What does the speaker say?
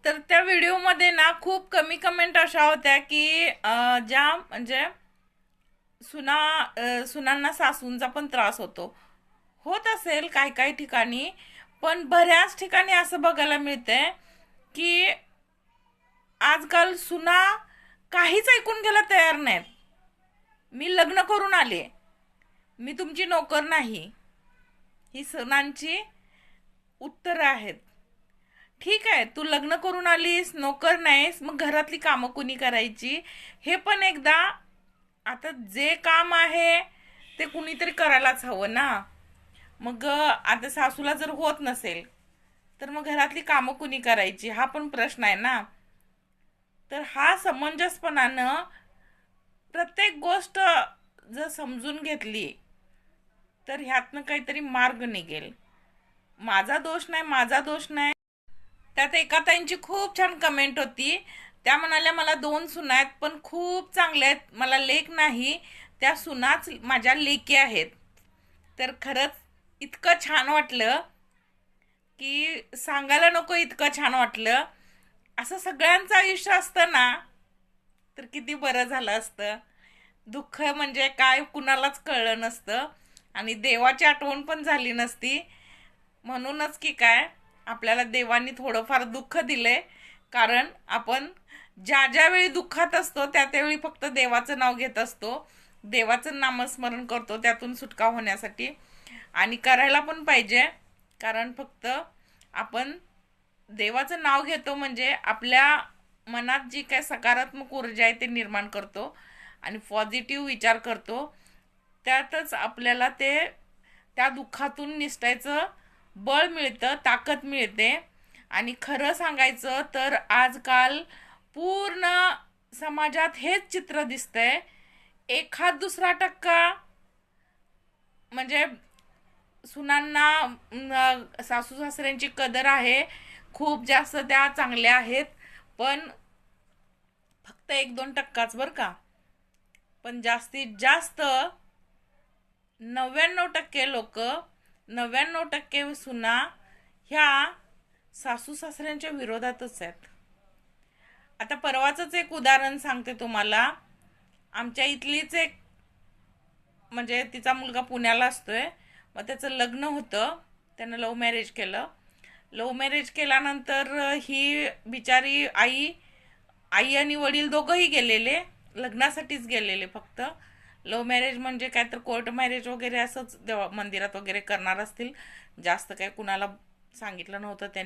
तर त्या व्हिडिओमध्ये ना खूप कमी कमेंट अशा होत्या की ज्या म्हणजे सुनांना सासूंचा पण त्रास होत असेल काही काही ठिकाणी. पण बऱ्याच ठिकाणी असं बघायला मिळतंय की आजकाल सुना काहीच ऐकून घ्यायला तयार नाहीत. मी लग्न करून आले, मी तुमची नोकर नाही, ही सुनांची उत्तरं आहेत. ठीक आहे, तू लग्न करून आलीस, नोकर नाहीस, मग घरातली कामं कुणी करायची हे पण एकदा. आता जे काम आहे ते कुणीतरी करायलाच हवं ना. मग आता सासूला जर होत नसेल तर मग घरातली कामं कुणी करायची हा पण प्रश्न आहे ना. तर हा समंजसपणानं प्रत्येक गोष्ट जर समजून घेतली तर ह्यातनं काहीतरी मार्ग निघेल. माझा दोष नाही, माझा दोष नाही. त्यात एका ताईंची खूप छान कमेंट होती. त्या म्हणाल्या मला 2 सुना आहेत पण खूप चांगल्या आहेत, मला लेक नाही, त्या सुनाच माझ्या लेकी आहेत. तर खरंच इतकं छान वाटलं की सांगायला नको, इतकं छान वाटलं. असं सगळ्यांचं आयुष्य असतं ना तर किती बरं झालं असतं. दुःख म्हणजे काय कुणालाच कळलं नसतं आणि देवाची आठवण पण झाली नसती. म्हणूनच की काय, आपल्याला देवानी थोडंफार दुःख दिलंय. कारण आपण ज्या ज्या वेळी दुःखात असतो त्या त्यावेळी फक्त देवाचं नाव घेत असतो, देवाचं नामस्मरण करतो त्यातून सुटका होण्यासाठी. आणि करायला पण पाहिजे, कारण फक्त आपण देवाचं नाव घेतो म्हणजे आपल्या मनात जी काय सकारात्मक ऊर्जा आहे ते निर्माण करतो आणि पॉझिटिव्ह विचार करतो. त्यातच आपल्याला ते त्या दुःखातून निसटायचं बळ मिळतं, ताकद मिळते. आणि खरं सांगायचं तर आजकाल पूर्ण समाजात हेच चित्र दिसतंय. एखाद दुसरा टक्का म्हणजे सुनांना सासू सासऱ्यांची कदर आहे, खूप जास्त त्या चांगल्या आहेत. पण फक्त 1-2% बरं का. पण जास्तीत जास्त 99% लोक, 99% सुना ह्या सासू सासऱ्यांच्या विरोधातच आहेत. आता परवाचंच एक उदाहरण सांगते तुम्हाला. आमच्या इथलीच एक म्हणजे तिचा मुलगा पुण्याला असतोय, मग त्याचं लग्न होतं, त्यानं लव्ह मॅरेज केलं. लव्ह मॅरेज केल्यानंतर ही बिचारी आई आई आणि वडील दोघंही गेलेले, लग्नासाठीच गेलेले फक्त. लव्ह मॅरेज म्हणजे काय तर कोर्ट मॅरेज वगैरे असंच मंदिरात वगैरे करणार असतील, जास्त काय कुणाला सांगितलं नव्हतं त्यांनी.